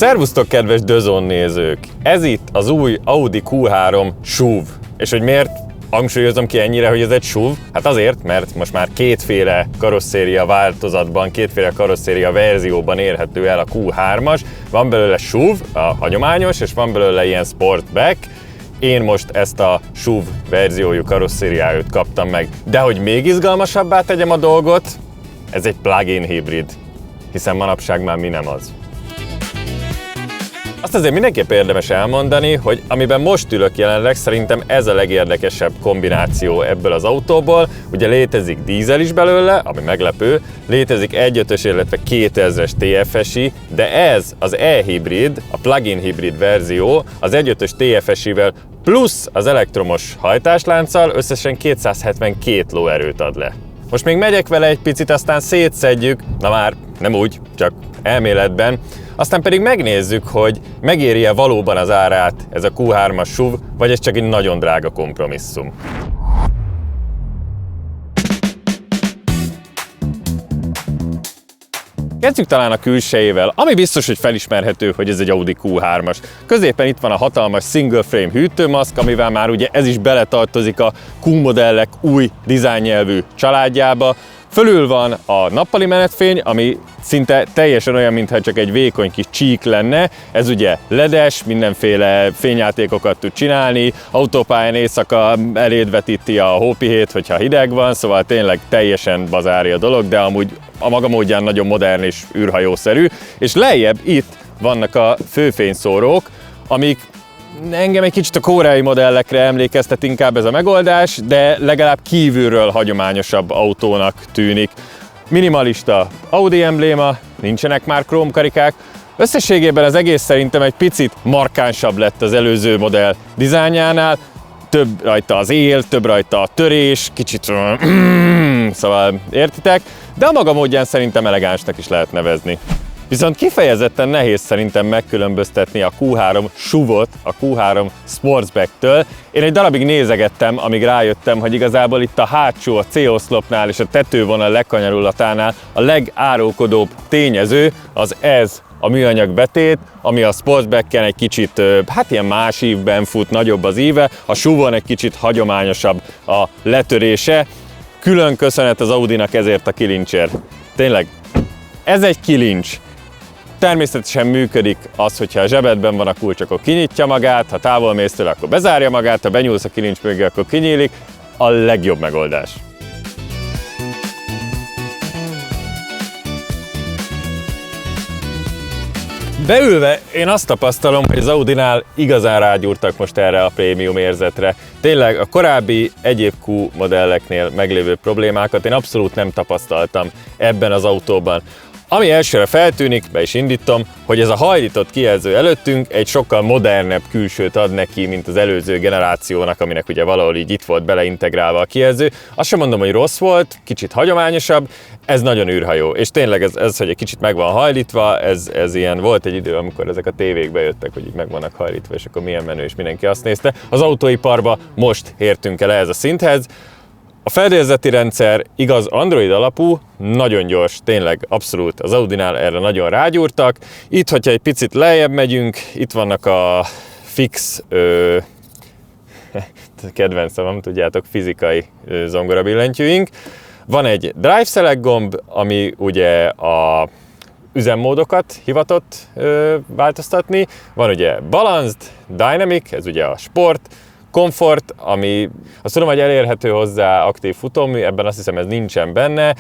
Szervusztok, kedves DAZN nézők! Ez itt az új Audi Q3 SUV. És hogy miért hangsúlyozom ki ennyire, hogy ez egy SUV? Hát azért, mert most már kétféle karosszéria változatban, kétféle karosszéria verzióban érhető el a Q3-as. Van belőle SUV, a hagyományos, és van belőle ilyen Sportback. Én most ezt a SUV verziójú karosszériáját kaptam meg. De hogy még izgalmasabbá tegyem a dolgot, ez egy plug-in hibrid, hiszen manapság már mi nem az. Azt azért mindenképp érdemes elmondani, hogy amiben most ülök jelenleg, szerintem ez a legérdekesebb kombináció ebből az autóból. Ugye létezik dízel is belőle, ami meglepő, létezik 1.5-ös, illetve 2000-es TFSI, de ez az e-hibrid, a plug-in hibrid verzió az 1.5-ös TFSI-vel plusz az elektromos hajtáslánccal összesen 272 lóerőt ad le. Most még megyek vele egy picit, aztán szétszedjük, na már nem úgy, csak elméletben, aztán pedig megnézzük, hogy megéri-e valóban az árát ez a Q3-as SUV, vagy ez csak egy nagyon drága kompromisszum. Kezdjük talán a külsejével, ami biztos, hogy felismerhető, hogy ez egy Audi Q3-as. Középen itt van a hatalmas single frame hűtőmaszk, amivel már ugye ez is beletartozik a Q-modellek új dizájnnyelvű családjába. Fölül van a nappali menetfény, ami szinte teljesen olyan, mintha csak egy vékony kis csík lenne. Ez ugye ledes, mindenféle fényjátékokat tud csinálni, autópályán éjszaka eléd vetíti a hópihét, hogyha hideg van, szóval tényleg teljesen bazári a dolog, de amúgy a maga módján nagyon modern és űrhajószerű. És lejjebb itt vannak a főfényszórók, amik engem egy kicsit a koreai modellekre emlékeztet inkább ez a megoldás, de legalább kívülről hagyományosabb autónak tűnik. Minimalista Audi embléma, nincsenek már krómkarikák. Összességében az egész szerintem egy picit markánsabb lett az előző modell dizájnjánál. Több rajta az él, több rajta a törés, kicsit szóval értitek, de a maga módján szerintem elegánsnak is lehet nevezni. Viszont kifejezetten nehéz szerintem megkülönböztetni a Q3 SUV-ot a Q3 Sportsback-től. Én egy darabig nézegettem, amíg rájöttem, hogy igazából itt a hátsó, a C-oszlopnál és a tetővonal lekanyarulatánál a legárulkodóbb tényező az ez a műanyag betét, ami a Sportsback-en egy kicsit, hát ilyen más ívben fut, nagyobb az íve, a SUV-on egy kicsit hagyományosabb a letörése. Külön köszönet az Audinak ezért a kilincsért. Tényleg, ez egy kilincs. Természetesen működik az, hogyha a zsebedben van a kulcs, akkor kinyitja magát, ha távol mész tőle, akkor bezárja magát, ha benyúlsz a kilincs mögé, akkor kinyílik. A legjobb megoldás. Beülve én azt tapasztalom, hogy az Audinál igazán rágyúrtak most erre a prémium érzetre. Tényleg a korábbi egyéb Q modelleknél meglévő problémákat én abszolút nem tapasztaltam ebben az autóban. Ami elsőre feltűnik, be is indítom, hogy ez a hajlított kijelző előttünk egy sokkal modernebb külsőt ad neki, mint az előző generációnak, aminek ugye valahol így itt volt beleintegrálva a kijelző. Azt sem mondom, hogy rossz volt, kicsit hagyományosabb, ez nagyon űrhajó. És tényleg ez hogy egy kicsit meg van hajlítva, ez ilyen volt egy idő, amikor ezek a tévékbe jöttek, hogy így meg vannak hajlítva, és akkor milyen menő, és mindenki azt nézte. Az autóiparba most értünk el ehhez a szinthez. A fedélzeti rendszer igaz Android alapú, nagyon gyors, tényleg abszolút az Audinál erre nagyon rágyúrtak. Itt, hogyha egy picit lejjebb megyünk, itt vannak a fix, kedvenc szavam, tudjátok, fizikai zongorabillentyűink. Van egy Drive Select gomb, ami ugye a üzemmódokat hivatott változtatni. Van ugye Balanced, Dynamic, ez ugye a sport, Comfort, ami azt tudom, hogy elérhető hozzá aktív futómű, ebben azt hiszem ez nincsen benne,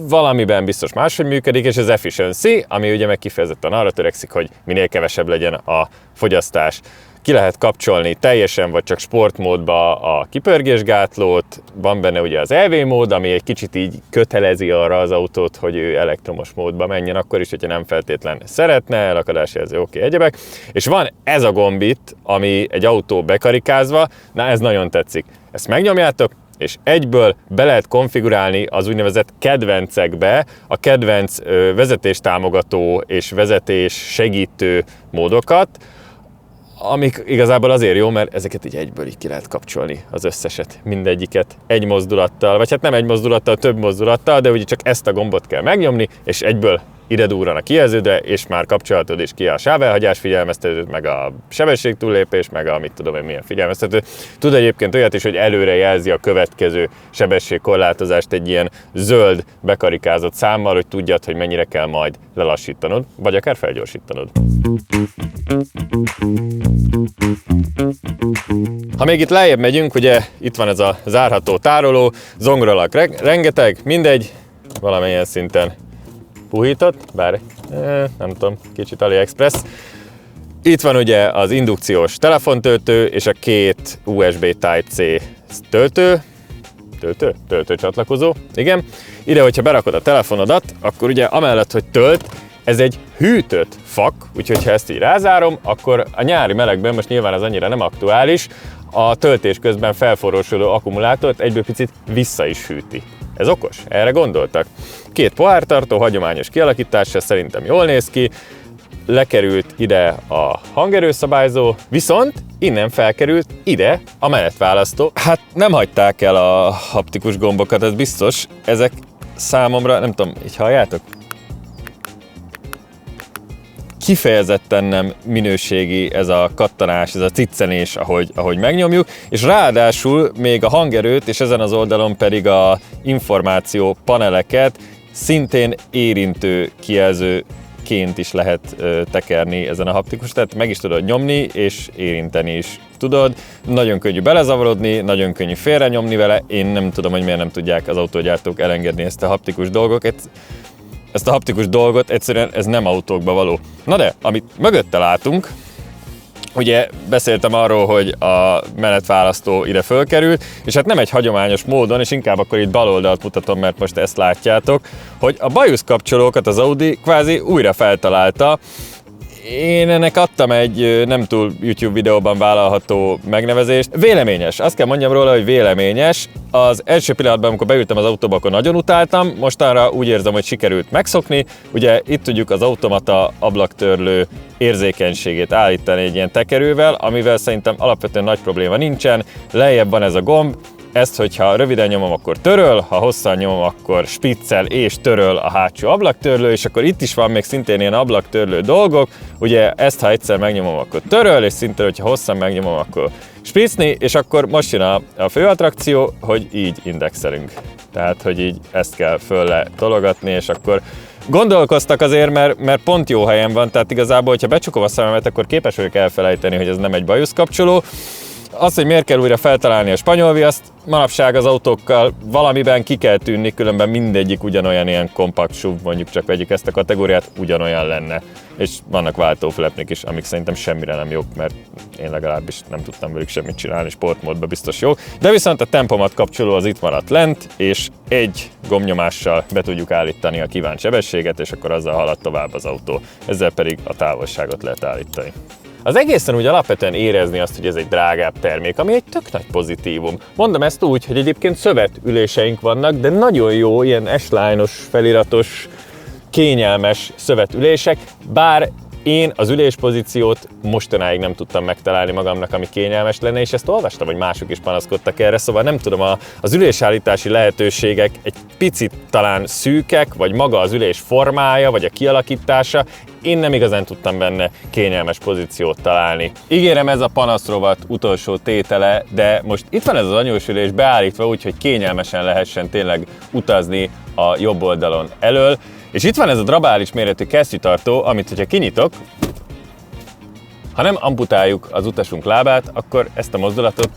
valamiben biztos máshogy működik, és az Efficiency, ami ugye meg kifejezetten arra törekszik, hogy minél kevesebb legyen a fogyasztás. Ki lehet kapcsolni teljesen vagy csak sportmódba a kipörgésgátlót, van benne ugye az EV mód, ami egy kicsit így kötelezi arra az autót, hogy ő elektromos módba menjen, akkor is, hogyha nem feltétlen szeretne, elakadásjelző, oké, egyebek. És van ez a gomb itt, ami egy autó bekarikázva, na ez nagyon tetszik. Ezt megnyomjátok, és egyből be lehet konfigurálni az úgynevezett kedvencekbe a kedvenc vezetéstámogató és vezetés segítő módokat, amik igazából azért jó, mert ezeket így egyből így ki lehet kapcsolni, az összeset, mindegyiket egy mozdulattal, vagy hát nem egy mozdulattal, több mozdulattal, de ugye csak ezt a gombot kell megnyomni, és egyből ide durran a kijelződre, és már kapcsolatod is ki a sávelhagyás figyelmeztetőt, meg a sebességtúllépés, meg a mit tudom én milyen figyelmeztető. Tud egyébként olyat is, hogy előre jelzi a következő sebességkorlátozást egy ilyen zöld bekarikázott számmal, hogy tudjad, hogy mennyire kell majd lelassítanod, vagy akár felgyorsítanod. Ha még itt lejjebb megyünk, ugye itt van ez a zárható tároló, zongoralak rengeteg, mindegy, valamilyen szinten puhított, bár nem tudom, kicsit AliExpress. Itt van ugye az indukciós telefontöltő és a két USB Type-C töltő csatlakozó, igen. Ide, hogyha berakod a telefonodat, akkor ugye amellett, hogy tölt, ez egy hűtött fak, úgyhogy ha ezt így rázárom, akkor a nyári melegben, most nyilván az annyira nem aktuális, a töltés közben felforrósodó akkumulátort egyből picit vissza is hűti. Ez okos? Erre gondoltak? Két pohártartó, hagyományos kialakítása, szerintem jól néz ki, lekerült ide a hangerőszabályzó, viszont innen felkerült ide a menetválasztó. Hát nem hagyták el a haptikus gombokat, ez biztos. Ezek számomra, nem tudom, így halljátok? Kifejezetten nem minőségi ez a kattanás, ez a ciccenés, ahogy megnyomjuk, és ráadásul még a hangerőt, és ezen az oldalon pedig a információ paneleket szintén érintő kijelzőként is lehet tekerni ezen a haptikus, tehát meg is tudod nyomni, és érinteni is tudod. Nagyon könnyű belezavarodni, nagyon könnyű félrenyomni vele, én nem tudom, hogy miért nem tudják az autógyártók elengedni ezt a haptikus dolgokat. Ezt a haptikus dolgot egyszerűen ez nem autókba való. Na de, amit mögötte látunk, ugye beszéltem arról, hogy a menetválasztó ide fölkerült, és hát nem egy hagyományos módon, és inkább akkor itt bal oldalt mutatom, mert most ezt látjátok, hogy a bajuszkapcsolókat az Audi kvázi újra feltalálta. Én ennek adtam egy nem túl YouTube videóban vállalható megnevezést. Véleményes. Azt kell mondjam róla, hogy véleményes. Az első pillanatban, amikor beültem az autóba, akkor nagyon utáltam. Mostanra úgy érzem, hogy sikerült megszokni. Ugye itt tudjuk az automata ablaktörlő érzékenységét állítani egy ilyen tekerővel, amivel szerintem alapvetően nagy probléma nincsen. Lejjebb van ez a gomb. Ezt, hogyha röviden nyomom, akkor töröl, ha hosszan nyomom, akkor spiccel és töröl a hátsó ablaktörlő, és akkor itt is van még szintén ilyen ablaktörlő dolgok. Ugye ezt, ha egyszer megnyomom, akkor töröl, és szintén, hogyha hosszan megnyomom, akkor spicni, és akkor most jön a fő attrakció, hogy így indexelünk. Tehát, hogy így ezt kell fölle tologatni, és akkor gondolkoztak azért, mert pont jó helyen van, tehát igazából, hogyha becsukom a szememet, akkor képes vagyok elfelejteni, hogy ez nem egy bajuszkapcsoló. Az, hogy miért kell újra feltalálni a spanyol viaszt, manapság az autókkal valamiben ki kell tűnni, különben mindegyik ugyanolyan ilyen kompakt SUV, mondjuk csak vegyük ezt a kategóriát, ugyanolyan lenne. És vannak váltóflepnik is, amik szerintem semmire nem jók, mert én legalábbis nem tudtam velük semmit csinálni, sportmódban biztos jó. De viszont a tempomat kapcsoló az itt maradt lent, és egy gombnyomással be tudjuk állítani a kívánt sebességet, és akkor azzal halad tovább az autó. Ezzel pedig a távolságot lehet állítani. Az egészen úgy alapvetően érezni azt, hogy ez egy drágább termék, ami egy tök nagy pozitívum. Mondom ezt úgy, hogy egyébként szövetüléseink vannak, de nagyon jó, ilyen S-line-os, feliratos, kényelmes szövetülések, bár én az üléspozíciót mostanáig nem tudtam megtalálni magamnak, ami kényelmes lenne, és ezt olvastam, hogy mások is panaszkodtak erre, szóval nem tudom, az ülésállítási lehetőségek egy picit talán szűkek, vagy maga az ülés formája, vagy a kialakítása, én nem igazán tudtam benne kényelmes pozíciót találni. Ígérem, ez a panaszrovat utolsó tétele, de most itt van ez az anyósülés beállítva úgy, hogy kényelmesen lehessen tényleg utazni a jobb oldalon elől. És itt van ez a drabális méretű kesztyűtartó, amit hogyha kinyitok, ha nem amputáljuk az utasunk lábát, akkor ezt a mozdulatot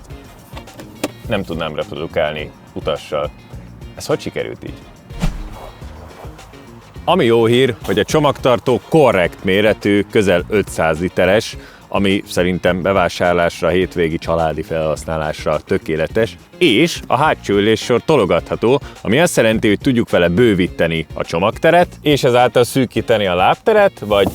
nem tudnám reprodukálni utassal. Ez hogy sikerült így? Ami jó hír, hogy a csomagtartó korrekt méretű, közel 500 literes, ami szerintem bevásárlásra, hétvégi családi felhasználásra tökéletes, és a hátsó üléssor tologatható, ami azt jelenti, hogy tudjuk vele bővíteni a csomagteret, és ezáltal szűkíteni a lábteret, vagy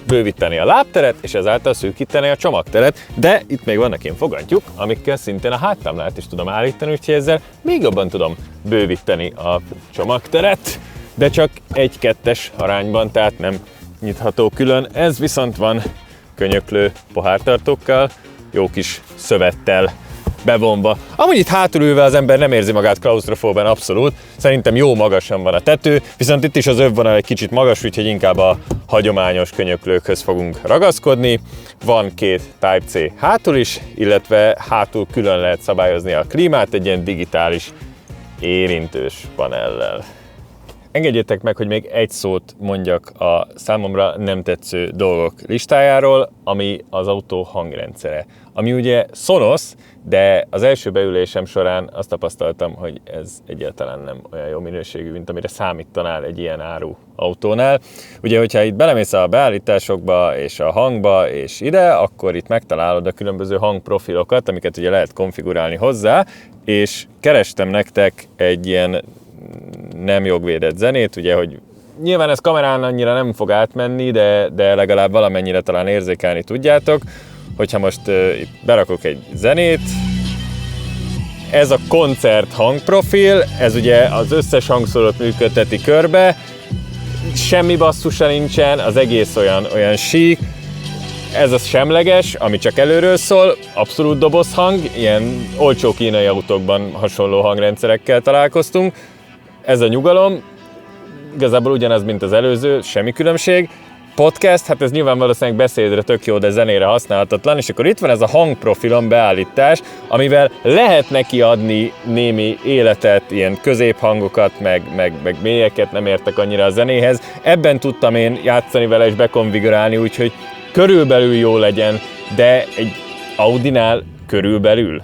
bővíteni a lábteret, és ezáltal szűkíteni a csomagteret, de itt még vannak ilyen fogantyúk, amikkel szintén a háttámlát is tudom állítani, úgyhogy ezzel még jobban tudom bővíteni a csomagteret, de csak 1-2-es arányban, tehát nem nyitható külön. Ez viszont van könyöklő pohártartókkal, jó kis szövettel. bevonva. Amúgy itt hátul ülve az ember nem érzi magát klausztrofóban abszolút, szerintem jó magasan van a tető, viszont itt is az övvonal egy kicsit magas, úgyhogy inkább a hagyományos könyöklőkhöz fogunk ragaszkodni. Van 2 Type-C hátul is, illetve hátul külön lehet szabályozni a klímát egy ilyen digitális érintős panellel. Engedjétek meg, hogy még egy szót mondjak a számomra nem tetsző dolgok listájáról, ami az autó hangrendszere. Ami ugye Sonos, de az első beülésem során azt tapasztaltam, hogy ez egyáltalán nem olyan jó minőségű, mint amire számítanál egy ilyen áru autónál. Ugye, hogyha itt belemész a beállításokba és a hangba és ide, akkor itt megtalálod a különböző hangprofilokat, amiket ugye lehet konfigurálni hozzá, és kerestem nektek egy ilyen nem jogvédett zenét, ugye, hogy nyilván ez kamerán annyira nem fog átmenni, de legalább valamennyire talán érzékelni tudjátok, hogyha most itt berakok egy zenét, ez a koncert hangprofil, ez ugye az összes hangszórót működteti körbe, semmi basszusa nincsen, az egész olyan sík, ez a semleges, ami csak előről szól, abszolút dobozhang, ilyen olcsó kínai autókban hasonló hangrendszerekkel találkoztunk. Ez a nyugalom, igazából ugyanaz, mint az előző, semmi különbség. Podcast, hát ez nyilván valószínűleg beszédre tök jó, de zenére használhatatlan, és akkor itt van ez a hangprofilon beállítás, amivel lehet neki adni némi életet, ilyen középhangokat, meg mélyeket, nem értek annyira a zenéhez. Ebben tudtam én játszani vele és bekonfigurálni, úgyhogy körülbelül jó legyen, de egy Audinál körülbelül.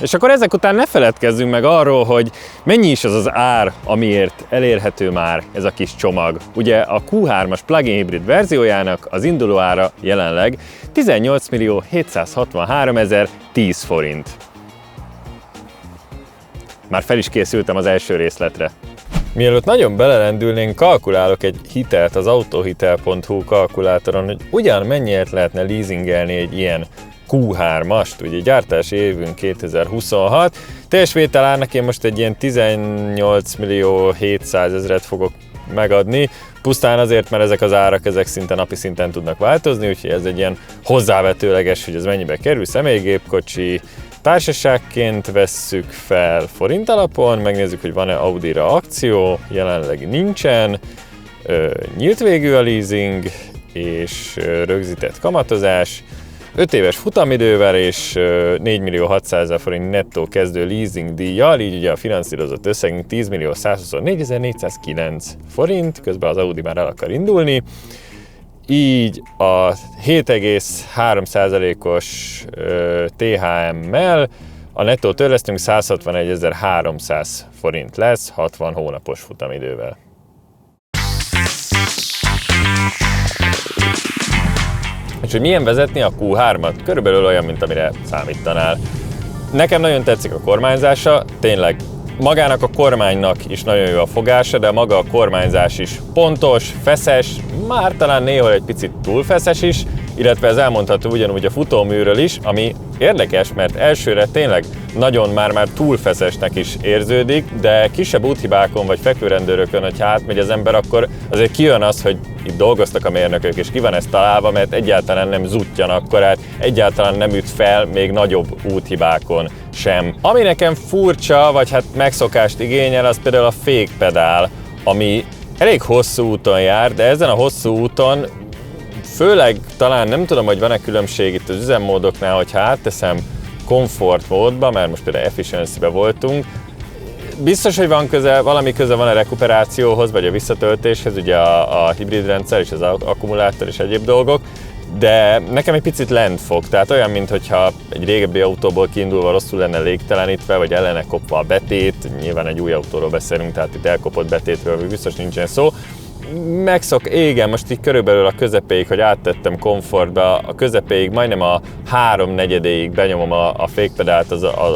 És akkor ezek után ne feledkezzünk meg arról, hogy mennyi is az az ár, amiért elérhető már ez a kis csomag. Ugye a Q3-as plug-in hibrid verziójának az induló ára jelenleg 18.763.010 forint. Már fel is készültem az első részletre. Mielőtt nagyon belelendülnénk, kalkulálok egy hitelt az autohitel.hu kalkulátoron, hogy ugyan mennyiért lehetne leasingelni egy ilyen Q3-ast, ugye gyártási évünk 2026, teljes vételárnak én most egy ilyen 18.700.000-et fogok megadni, pusztán azért, mert ezek az árak ezek szinte napi szinten tudnak változni, úgyhogy ez egy ilyen hozzávetőleges, hogy ez mennyibe kerül, személygépkocsi, társaságként vesszük fel forint alapon, megnézzük, hogy van-e Audira akció, jelenleg nincsen, nyílt végű a leasing és rögzített kamatozás, 5 éves futamidővel és 4.600.000 forint nettó kezdő leasing díjjal, így ugye a finanszírozott összegünk 10.124.409 forint, közben az Audi már el akar indulni, így a 7,3%-os THM-mel a nettó törlesztünk 161.300 forint lesz 60 hónapos futamidővel. És hogy milyen vezetni a Q3-at? Körülbelül olyan, mint amire számítanál. Nekem nagyon tetszik a kormányzása, tényleg magának a kormánynak is nagyon jó a fogása, de maga a kormányzás is pontos, feszes, már talán néhol egy picit túl feszes is, illetve ez elmondható ugyanúgy a futóműről is, ami érdekes, mert elsőre tényleg nagyon már túl feszesnek is érződik, de kisebb úthibákon vagy fekvőrendőrökön, hogyha átmegy az ember, akkor azért kijön az, hogy itt dolgoztak a mérnökök, és ki van ez találva, mert egyáltalán nem zuttyan akkorát, egyáltalán nem üt fel még nagyobb úthibákon sem. Ami nekem furcsa, vagy hát megszokást igényel, az például a fékpedál, ami elég hosszú úton jár, de ezen a hosszú úton főleg talán nem tudom, hogy van-e különbség itt az üzemmódoknál, hogyha átteszem komfort módba, mert most például efficiency-be voltunk, biztos, hogy van valami köze van a rekuperációhoz, vagy a visszatöltéshez, ugye a hibrid rendszer és az akkumulátor és egyéb dolgok, de nekem egy picit lent fog, tehát olyan, mintha egy régebbi autóból kiindulva rosszul lenne légtelenítve, vagy ellene kopva a betét, nyilván egy új autóról beszélünk, tehát itt elkopott betétről biztos nincsen szó. Igen, most így körülbelül a közepéig, hogy áttettem komfortba, a közepéig majdnem a 3/4-ig benyomom a fékpedált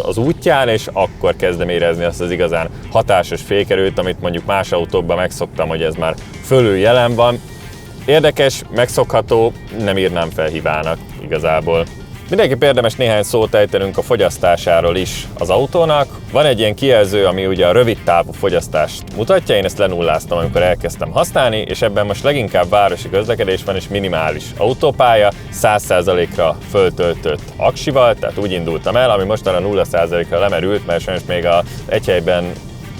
az útján, és akkor kezdem érezni azt az igazán hatásos fékerőt, amit mondjuk más autókban megszoktam, hogy ez már fölül jelen van. Érdekes, megszokható, nem írnám fel hibának igazából. Mindenképp érdemes néhány szót ejtenünk a fogyasztásáról is az autónak. Van egy ilyen kijelző, ami ugye a rövid távú fogyasztást mutatja, én ezt lenulláztam, amikor elkezdtem használni, és ebben most leginkább városi közlekedés van és minimális autópálya, 100%-ra föltöltött aksival, tehát úgy indultam el, ami mostanra 0%-ra lemerült, mert sajnos még az egy helyben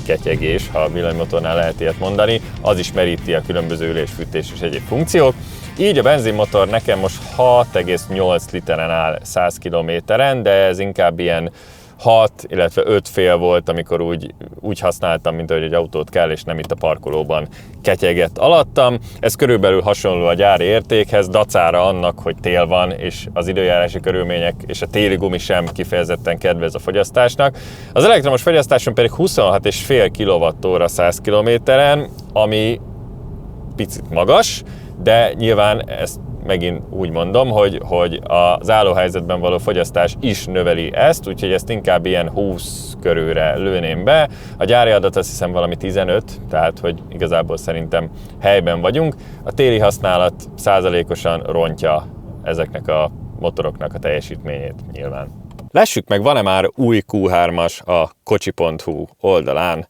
ketyegés, ha a villanymotornál lehet ilyet mondani, az is meríti a különböző ülésfűtés és egyéb funkciók. Így a benzinmotor nekem most 6,8 literen áll 100 kilométeren, de ez inkább ilyen 6, illetve 5 fél volt, amikor úgy használtam, mint ahogy egy autót kell, és nem itt a parkolóban ketyegett alattam. Ez körülbelül hasonló a gyári értékhez, dacára annak, hogy tél van, és az időjárási körülmények és a téli gumi sem kifejezetten kedvez a fogyasztásnak. Az elektromos fogyasztáson pedig 26,5 kWh 100 kilométeren, ami picit magas, de nyilván ezt megint úgy mondom, hogy az állóhelyzetben való fogyasztás is növeli ezt, úgyhogy ezt inkább ilyen 20 körülre lőném be. A gyári adat azt hiszem valami 15, tehát hogy igazából szerintem helyben vagyunk. A téli használat százalékosan rontja ezeknek a motoroknak a teljesítményét nyilván. Lássuk meg, van-e már új Q3-as a kocsi.hu oldalán.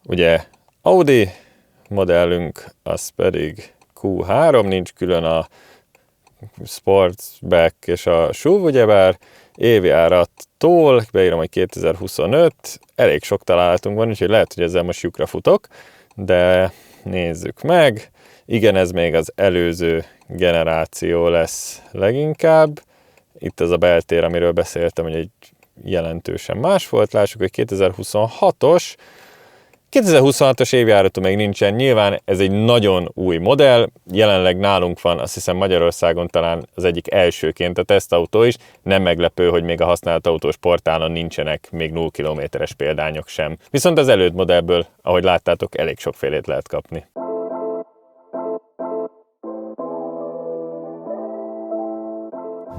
Ugye Audi modellünk, az pedig Q3, nincs külön a Sportsback és a SUV, ugyebár évi árattól, beírom, hogy 2025, elég sok találatunk van, úgyhogy lehet, hogy ezzel most lyukra futok, de nézzük meg. Igen, ez még az előző generáció lesz leginkább. Itt ez a beltér, amiről beszéltem, hogy egy jelentősen más volt. Lássuk, hogy 2026-os. 2026-os évjáratú még nincsen, nyilván ez egy nagyon új modell, jelenleg nálunk van, azt hiszem Magyarországon talán az egyik elsőként a tesztautó is, nem meglepő, hogy még a használt autós portálon nincsenek még 0 kilométeres példányok sem. Viszont az előtt modellből, ahogy láttátok, elég sokfélét lehet kapni.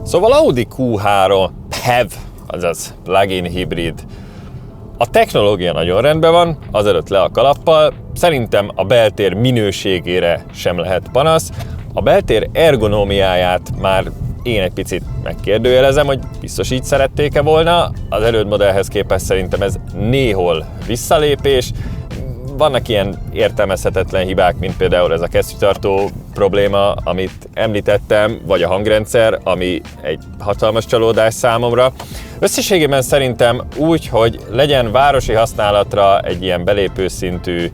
Szóval Audi Q3 PHEV, azaz plug-in hibrid. A technológia nagyon rendben van, azelőtt le a kalappal, szerintem a beltér minőségére sem lehet panasz. A beltér ergonómiáját már én egy picit megkérdőjelezem, hogy biztos így szerették-e volna. Az elődmodellhez képest szerintem ez néhol visszalépés. Vannak ilyen értelmezhetetlen hibák, mint például ez a kesztyűtartó probléma, amit említettem, vagy a hangrendszer, ami egy hatalmas csalódás számomra. Összességében szerintem úgy, hogy legyen városi használatra egy ilyen belépőszintű,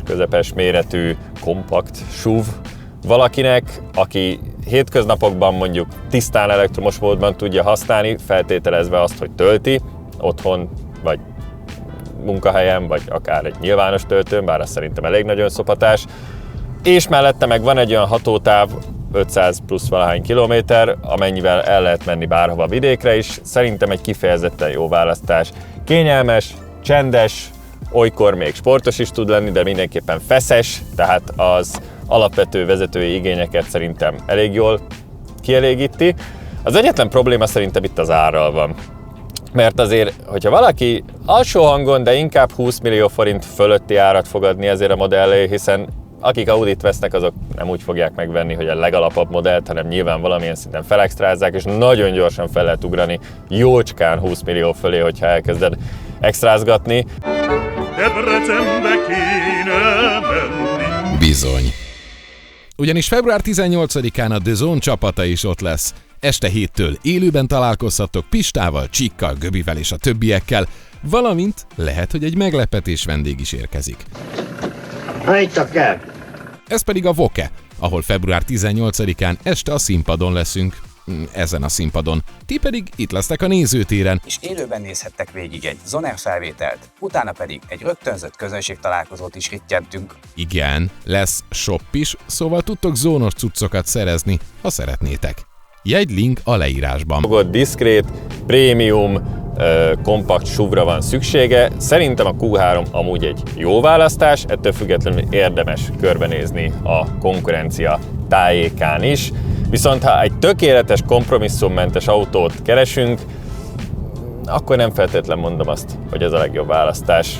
közepes méretű, kompakt SUV valakinek, aki hétköznapokban mondjuk tisztán elektromos módban tudja használni, feltételezve azt, hogy tölti otthon, vagy munkahelyen, vagy akár egy nyilvános töltőn, bár az szerintem elég nagy önszopatás. És mellette meg van egy olyan hatótáv, 500 plusz valahány kilométer, amennyivel el lehet menni bárhova vidékre is. Szerintem egy kifejezetten jó választás. Kényelmes, csendes, olykor még sportos is tud lenni, de mindenképpen feszes, tehát az alapvető vezetői igényeket szerintem elég jól kielégíti. Az egyetlen probléma szerintem itt az árral van. Mert azért, hogyha valaki alsó hangon, de inkább 20 millió forint fölötti árat fog adni ezért a modellé, hiszen akik Audit vesznek, azok nem úgy fogják megvenni, hogy a legalapabb modellt, hanem nyilván valamilyen szinten felextrázzák, és nagyon gyorsan fel lehet ugrani jócskán 20 millió fölé, hogyha elkezded extrázgatni. Bizony. Ugyanis február 18-án a The Zone csapata is ott lesz. Este 7-től élőben találkozhatok Pistával, Csikkal, Göbivel és a többiekkel, valamint lehet, hogy egy meglepetés vendég is érkezik. Itt a kell. Ez pedig a Voke, ahol február 18-án este a színpadon leszünk. Ezen a színpadon. Ti pedig itt lesztek a nézőtéren. És élőben nézhettek végig egy Zoner felvételt, utána pedig egy rögtönzött közönségtalálkozót is rittyentünk. Igen, lesz shop is, szóval tudtok zónos cuccokat szerezni, ha szeretnétek. Jegylink a leírásban. Diszkrét, prémium, kompakt SUV-ra van szüksége. Szerintem a Q3 amúgy egy jó választás, ettől függetlenül érdemes körbenézni a konkurencia tájékán is. Viszont ha egy tökéletes, kompromisszummentes autót keresünk, akkor nem feltétlenül mondom azt, hogy ez a legjobb választás.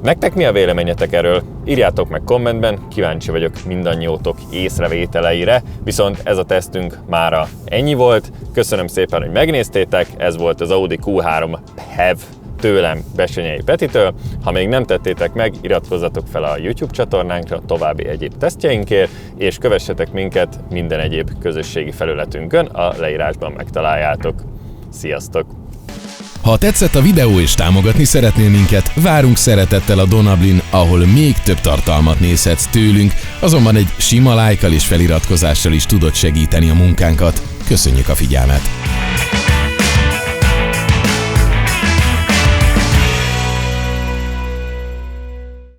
Nektek mi a véleményetek erről? Írjátok meg kommentben, kíváncsi vagyok mindannyiótok észrevételeire, viszont ez a tesztünk mára ennyi volt. Köszönöm szépen, hogy megnéztétek, ez volt az Audi Q3 PHEV tőlem, Bessenyei Petitől. Ha még nem tettétek meg, iratkozzatok fel a YouTube csatornánkra további egyéb tesztjeinkért, és kövessetek minket minden egyéb közösségi felületünkön, a leírásban megtaláljátok. Sziasztok! Ha tetszett a videó és támogatni szeretnél minket, várunk szeretettel a Donablin, ahol még több tartalmat nézhetsz tőlünk, azonban egy sima lájkkal és feliratkozással is tudod segíteni a munkánkat. Köszönjük a figyelmet!